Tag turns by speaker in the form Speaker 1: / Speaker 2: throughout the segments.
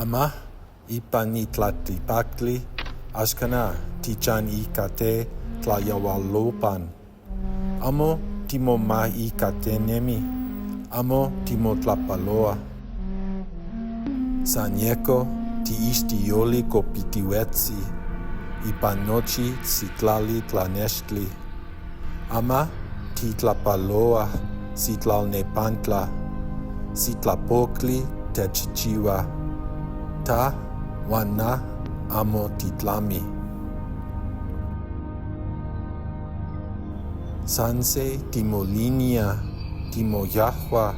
Speaker 1: Ama ipan itlatlipactli, axcana tichan icate tlayaualopan. Amo timomahicatenemi, amo timotlapaloa. San yeko tiixtiyoli kopitiuetsi, ipan nochi tzitlali tlanextli. Ama titlapaloa sitlalnepantla, sitlapocli techichiua. Ta uan na amo titlami. Sanse timolinia, timoyahua,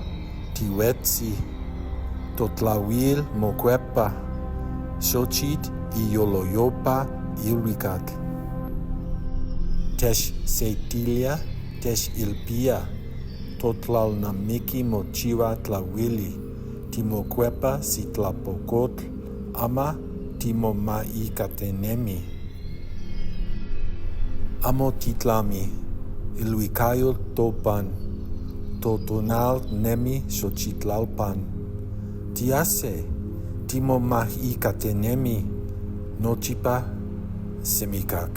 Speaker 1: tiuetsi, totlauil mocuepa, xochitl iyoloyopa ilhuicac. Techseitilia, techilpia, totlalnamiki mochiua tlauili, timocuepa sitlapocotl, ama timomahicatenemi. Amo titlami, ilhuicayol topan, totonal nemi xochitlalpan. Tiase, timomahicatenemi, nochipa semicac.